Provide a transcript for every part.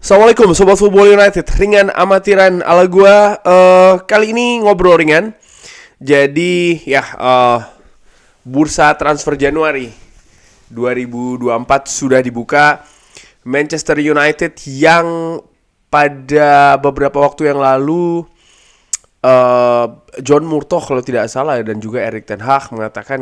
Assalamualaikum Sobat Football United. Ringan amatiran ala gua. Kali ini ngobrol ringan. Jadi bursa transfer Januari 2024 sudah dibuka. Manchester United yang pada beberapa waktu yang lalu John Murtough kalau tidak salah dan juga Erik ten Hag mengatakan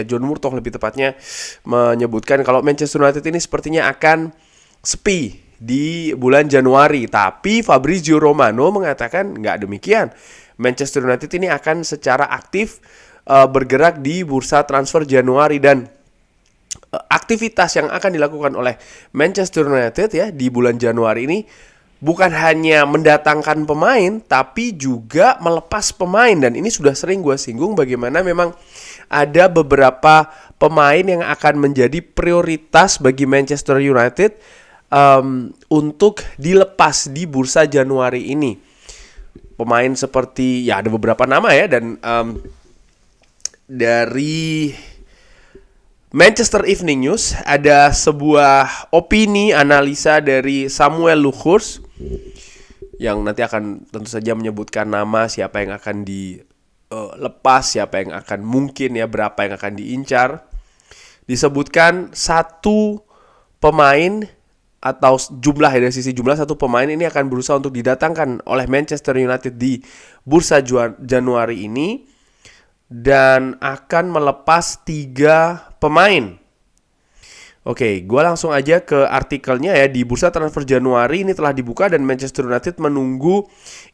John Murtough lebih tepatnya menyebutkan kalau Manchester United ini sepertinya akan sepi di bulan Januari. Tapi Fabrizio Romano mengatakan nggak demikian. Manchester United ini akan secara aktif bergerak di bursa transfer Januari, dan aktivitas yang akan dilakukan oleh Manchester United ya di bulan Januari ini bukan hanya mendatangkan pemain, tapi juga melepas pemain. Dan ini sudah sering gue singgung bagaimana memang ada beberapa pemain yang akan menjadi prioritas bagi Manchester United untuk dilepas di bursa Januari ini. Pemain seperti ada beberapa nama ya, dan dari Manchester Evening News ada sebuah opini analisa dari Samuel Lukhurs yang nanti akan tentu saja menyebutkan nama siapa yang akan dilepas, siapa yang akan mungkin berapa yang akan diincar. Disebutkan satu pemain atau dari sisi jumlah satu pemain ini akan berusaha untuk didatangkan oleh Manchester United di bursa Januari ini, dan akan melepas 3 pemain. Oke, gue langsung aja ke artikelnya ya. Di bursa transfer Januari ini telah dibuka dan Manchester United menunggu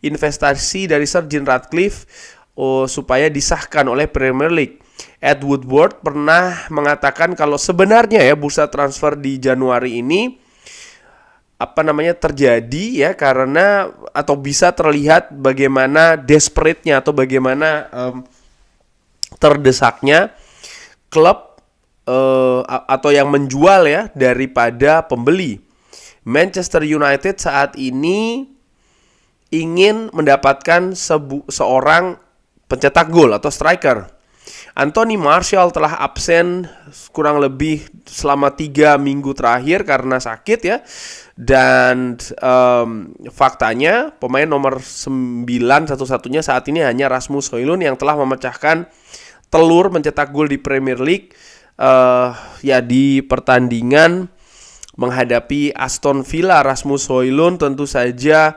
investasi dari Sir Jim Ratcliffe supaya disahkan oleh Premier League. Ed Woodward pernah mengatakan kalau sebenarnya bursa transfer di Januari ini terjadi ya karena atau bisa terlihat bagaimana desperate-nya atau bagaimana terdesaknya klub atau yang menjual ya daripada pembeli. Manchester United saat ini ingin mendapatkan seorang pencetak gol atau striker. Anthony Martial telah absen kurang lebih selama 3 minggu terakhir karena sakit ya. Dan faktanya pemain nomor 9 satu-satunya saat ini hanya Rasmus Højlund yang telah memecahkan telur mencetak gol di Premier League di pertandingan menghadapi Aston Villa. Rasmus Højlund tentu saja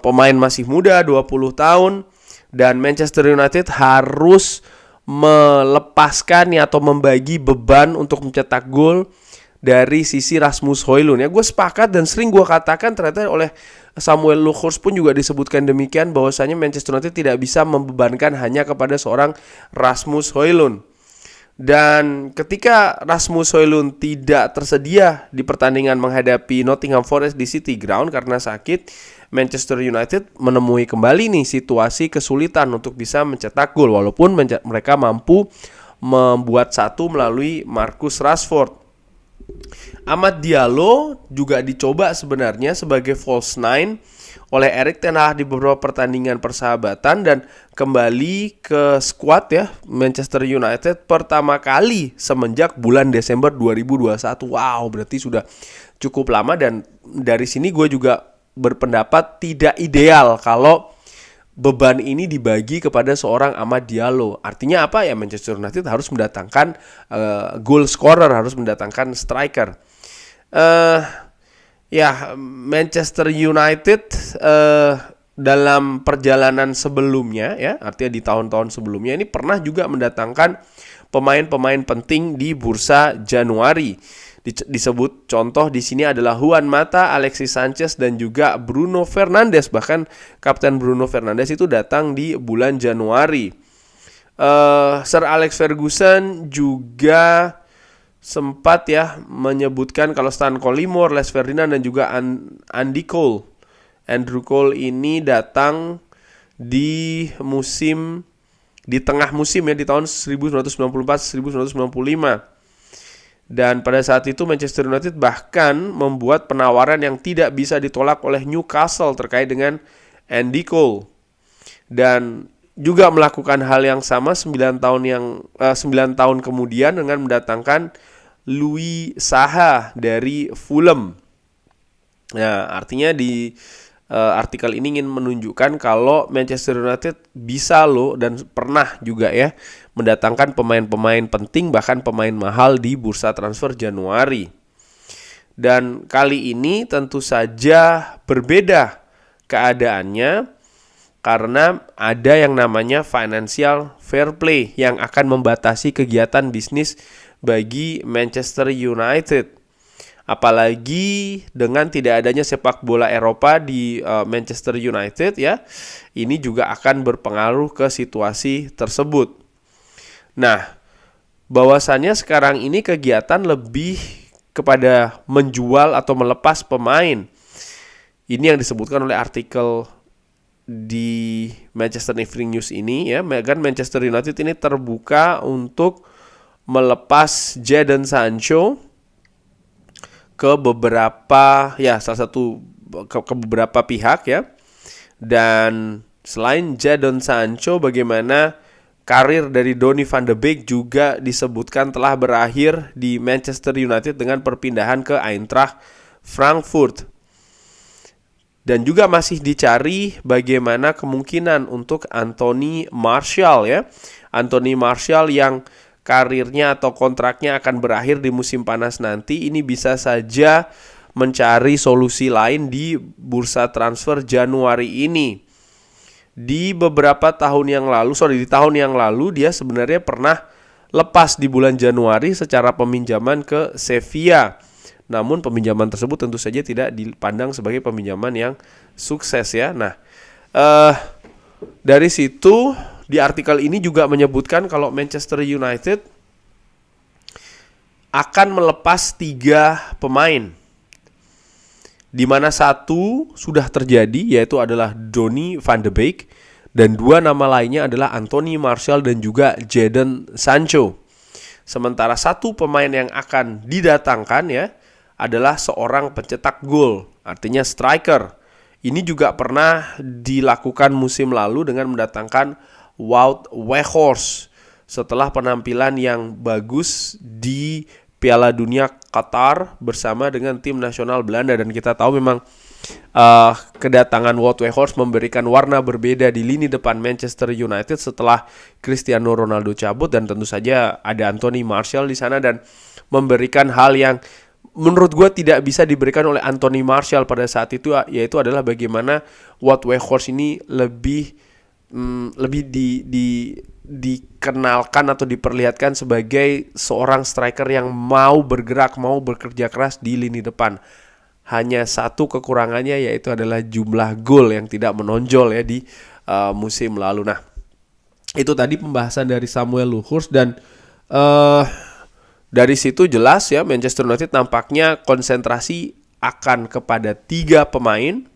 pemain masih muda, 20 tahun, dan Manchester United harus melepaskan atau membagi beban untuk mencetak gol dari sisi Rasmus Højlund ya. Gue sepakat dan sering gue katakan, ternyata oleh Samuel Lukhurs pun juga disebutkan demikian, bahwasanya Manchester United tidak bisa membebankan hanya kepada seorang Rasmus Højlund. Dan ketika Rasmus Højlund tidak tersedia di pertandingan menghadapi Nottingham Forest di City Ground karena sakit, Manchester United menemui kembali situasi kesulitan untuk bisa mencetak gol, walaupun mereka mampu membuat satu melalui Marcus Rashford. Amad Diallo juga dicoba sebenarnya sebagai false nine oleh Erik ten Hag di beberapa pertandingan persahabatan, dan kembali ke skuad ya Manchester United pertama kali semenjak bulan Desember 2021. Wow, berarti sudah cukup lama, dan dari sini gue juga berpendapat tidak ideal kalau beban ini dibagi kepada seorang Amad Diallo. Artinya apa ya? Manchester United harus mendatangkan goal scorer, harus mendatangkan striker. Manchester United dalam perjalanan sebelumnya ya, artinya di tahun-tahun sebelumnya ini pernah juga mendatangkan pemain-pemain penting di bursa Januari. Disebut contoh di sini adalah Juan Mata, Alexis Sanchez, dan juga Bruno Fernandes. Bahkan Kapten Bruno Fernandes itu datang di bulan Januari. Sir Alex Ferguson juga sempat menyebutkan kalau Stan Collymore, Les Ferdinand, dan juga Andrew Cole ini datang di tengah musim ya, di tahun 1994-1995. Dan pada saat itu Manchester United bahkan membuat penawaran yang tidak bisa ditolak oleh Newcastle terkait dengan Andy Cole, dan juga melakukan hal yang sama 9 tahun kemudian dengan mendatangkan Louis Saha dari Fulham. Nah, artinya di artikel ini ingin menunjukkan kalau Manchester United bisa loh dan pernah juga ya mendatangkan pemain-pemain penting bahkan pemain mahal di bursa transfer Januari. Dan kali ini tentu saja berbeda keadaannya karena ada yang namanya financial fair play yang akan membatasi kegiatan bisnis bagi Manchester United. Apalagi dengan tidak adanya sepak bola Eropa di Manchester United ya, ini juga akan berpengaruh ke situasi tersebut. Nah, bahwasannya sekarang ini kegiatan lebih kepada menjual atau melepas pemain. Ini yang disebutkan oleh artikel di Manchester Evening News ini ya, kan Manchester United ini terbuka untuk melepas Jadon Sancho ke beberapa ke beberapa pihak ya. Dan selain Jadon Sancho, bagaimana karir dari Donny van de Beek juga disebutkan telah berakhir di Manchester United dengan perpindahan ke Eintracht Frankfurt. Dan juga masih dicari bagaimana kemungkinan untuk Anthony Martial ya. Anthony Martial yang karirnya atau kontraknya akan berakhir di musim panas nanti, ini bisa saja mencari solusi lain di bursa transfer Januari ini. Di tahun yang lalu dia sebenarnya pernah lepas di bulan Januari secara peminjaman ke Sevilla. Namun peminjaman tersebut tentu saja tidak dipandang sebagai peminjaman yang sukses ya. Nah, dari situ di artikel ini juga menyebutkan kalau Manchester United akan melepas 3 pemain, di mana satu sudah terjadi yaitu adalah Donny van de Beek, dan 2 nama lainnya adalah Anthony Martial dan juga Jadon Sancho. Sementara satu pemain yang akan didatangkan ya adalah seorang pencetak gol, artinya striker. Ini juga pernah dilakukan musim lalu dengan mendatangkan Wout Weghorst setelah penampilan yang bagus di Piala Dunia Qatar bersama dengan tim nasional Belanda. Dan kita tahu memang kedatangan Wout Weghorst memberikan warna berbeda di lini depan Manchester United setelah Cristiano Ronaldo cabut, dan tentu saja ada Anthony Martial di sana dan memberikan hal yang menurut gue tidak bisa diberikan oleh Anthony Martial pada saat itu, yaitu adalah bagaimana Wout Weghorst ini lebih dikenalkan atau diperlihatkan sebagai seorang striker yang mau bergerak, mau bekerja keras di lini depan. Hanya satu kekurangannya yaitu adalah jumlah gol yang tidak menonjol ya di musim lalu. Nah, itu tadi pembahasan dari Samuel Luhrs, dan dari situ jelas ya Manchester United nampaknya konsentrasi akan kepada 3 pemain,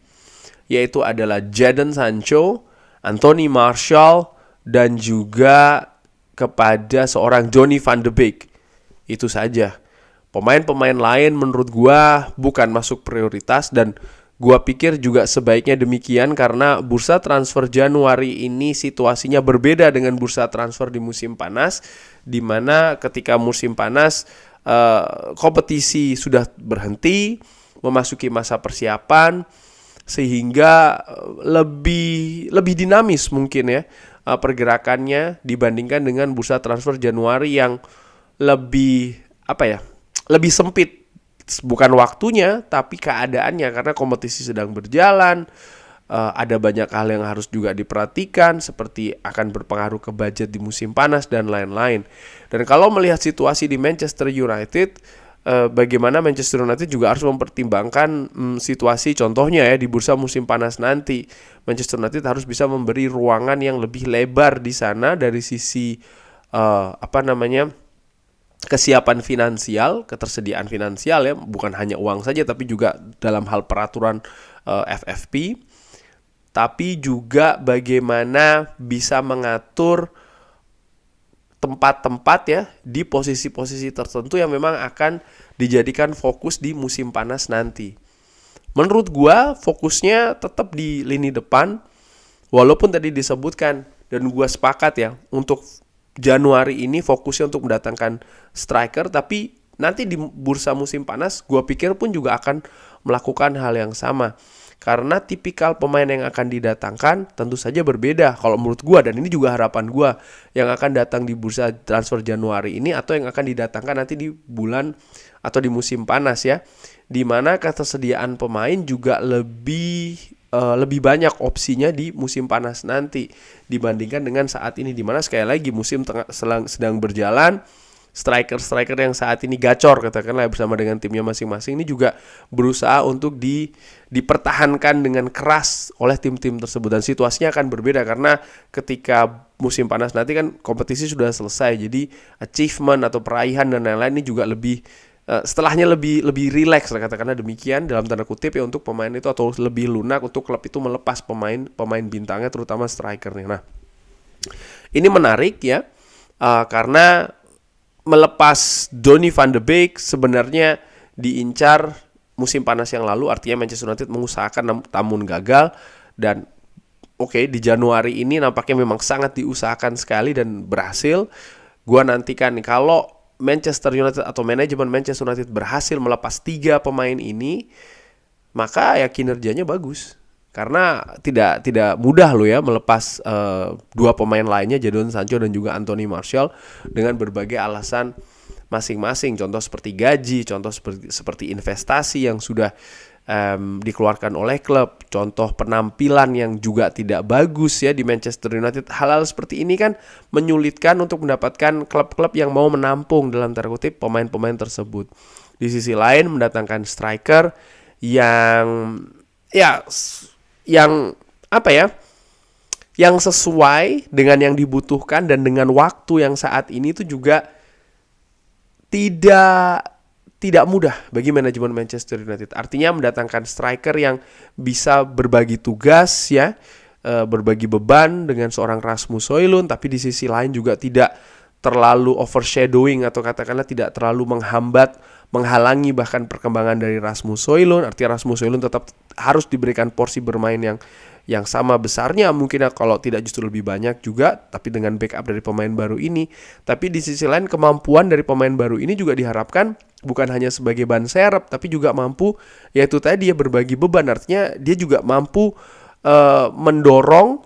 yaitu adalah Jadon Sancho, Anthony Martial, dan juga kepada seorang Donny van de Beek. Itu saja. Pemain-pemain lain menurut gua bukan masuk prioritas, dan gua pikir juga sebaiknya demikian karena bursa transfer Januari ini situasinya berbeda dengan bursa transfer di musim panas, di mana ketika musim panas kompetisi sudah berhenti, memasuki masa persiapan, sehingga lebih dinamis mungkin ya pergerakannya dibandingkan dengan bursa transfer Januari yang lebih lebih sempit, bukan waktunya tapi keadaannya, karena kompetisi sedang berjalan. Ada banyak hal yang harus juga diperhatikan seperti akan berpengaruh ke budget di musim panas dan lain-lain. Dan kalau melihat situasi di Manchester United, bagaimana Manchester United juga harus mempertimbangkan situasi, contohnya ya di bursa musim panas nanti Manchester United harus bisa memberi ruangan yang lebih lebar di sana dari sisi kesiapan finansial, ketersediaan finansial ya, bukan hanya uang saja tapi juga dalam hal peraturan FFP, tapi juga bagaimana bisa mengatur tempat-tempat ya di posisi-posisi tertentu yang memang akan dijadikan fokus di musim panas nanti. Menurut gua fokusnya tetap di lini depan, walaupun tadi disebutkan dan gua sepakat ya untuk Januari ini fokusnya untuk mendatangkan striker, tapi nanti di bursa musim panas gue pikir pun juga akan melakukan hal yang sama. Karena tipikal pemain yang akan didatangkan tentu saja berbeda kalau menurut gue, dan ini juga harapan gue yang akan datang di bursa transfer Januari ini atau yang akan didatangkan nanti di bulan atau di musim panas ya, dimana ketersediaan pemain juga lebih banyak opsinya di musim panas nanti dibandingkan dengan saat ini, dimana sekali lagi musim sedang berjalan. Striker yang saat ini gacor katakanlah bersama dengan timnya masing-masing ini juga berusaha untuk dipertahankan dengan keras oleh tim-tim tersebut, dan situasinya akan berbeda karena ketika musim panas nanti kan kompetisi sudah selesai, jadi achievement atau peraihan dan lain-lain ini juga lebih setelahnya lebih rileks katakanlah demikian dalam tanda kutip ya untuk pemain itu, atau lebih lunak untuk klub itu melepas pemain bintangnya terutama strikernya. Nah, ini menarik ya karena melepas Donny van de Beek sebenarnya diincar musim panas yang lalu, artinya Manchester United mengusahakan namun gagal, dan di Januari ini nampaknya memang sangat diusahakan sekali dan berhasil. Gua nantikan nih kalau Manchester United atau manajemen Manchester United berhasil melepas 3 pemain ini, maka ya kinerjanya bagus. Karena tidak mudah loh ya melepas 2 pemain lainnya, Jadon Sancho dan juga Anthony Martial, dengan berbagai alasan masing-masing. Contoh seperti gaji, contoh seperti investasi yang sudah dikeluarkan oleh klub, contoh penampilan yang juga tidak bagus ya di Manchester United. Hal-hal seperti ini kan menyulitkan untuk mendapatkan klub-klub yang mau menampung dalam tanda kutip pemain-pemain tersebut. Di sisi lain mendatangkan striker yang sesuai dengan yang dibutuhkan dan dengan waktu yang saat ini itu juga tidak mudah bagi manajemen Manchester United. Artinya mendatangkan striker yang bisa berbagi tugas ya, berbagi beban dengan seorang Rasmus Højlund, tapi di sisi lain juga tidak terlalu overshadowing atau katakanlah tidak terlalu menghalangi bahkan perkembangan dari Rasmus Højlund. Artinya Rasmus Højlund tetap harus diberikan porsi bermain yang sama besarnya, mungkin kalau tidak justru lebih banyak juga, tapi dengan backup dari pemain baru ini. Tapi di sisi lain kemampuan dari pemain baru ini juga diharapkan bukan hanya sebagai ban serep, tapi juga mampu yaitu tadi ya berbagi beban. Artinya dia juga mampu mendorong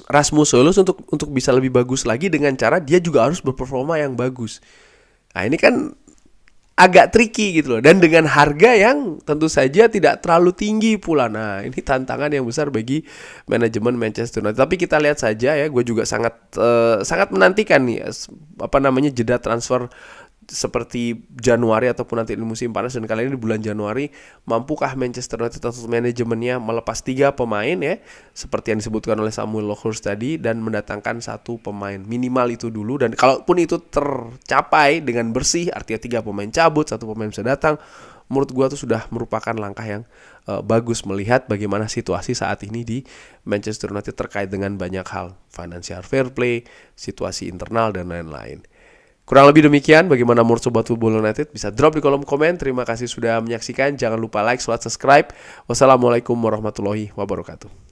Rasmus Højlund untuk bisa lebih bagus lagi dengan cara dia juga harus berperforma yang bagus. Nah, ini kan agak tricky gitu loh, dan dengan harga yang tentu saja tidak terlalu tinggi pula. Nah, ini tantangan yang besar bagi manajemen Manchester United. Tapi kita lihat saja ya, gue juga sangat menantikan nih jeda transfer seperti Januari ataupun nanti di musim panas, dan kali ini di bulan Januari mampukah Manchester United atau manajemennya melepas 3 pemain ya seperti yang disebutkan oleh Samuel Lockhurst tadi, dan mendatangkan 1 pemain minimal itu dulu. Dan kalaupun itu tercapai dengan bersih, artinya 3 pemain cabut, 1 pemain bisa datang, menurut gua tuh sudah merupakan langkah yang bagus melihat bagaimana situasi saat ini di Manchester United terkait dengan banyak hal, financial fair play, situasi internal dan lain-lain. Kurang lebih demikian bagaimana menurut Sobat Football United. Bisa drop di kolom komen. Terima kasih sudah menyaksikan. Jangan lupa like, subscribe. Wassalamualaikum warahmatullahi wabarakatuh.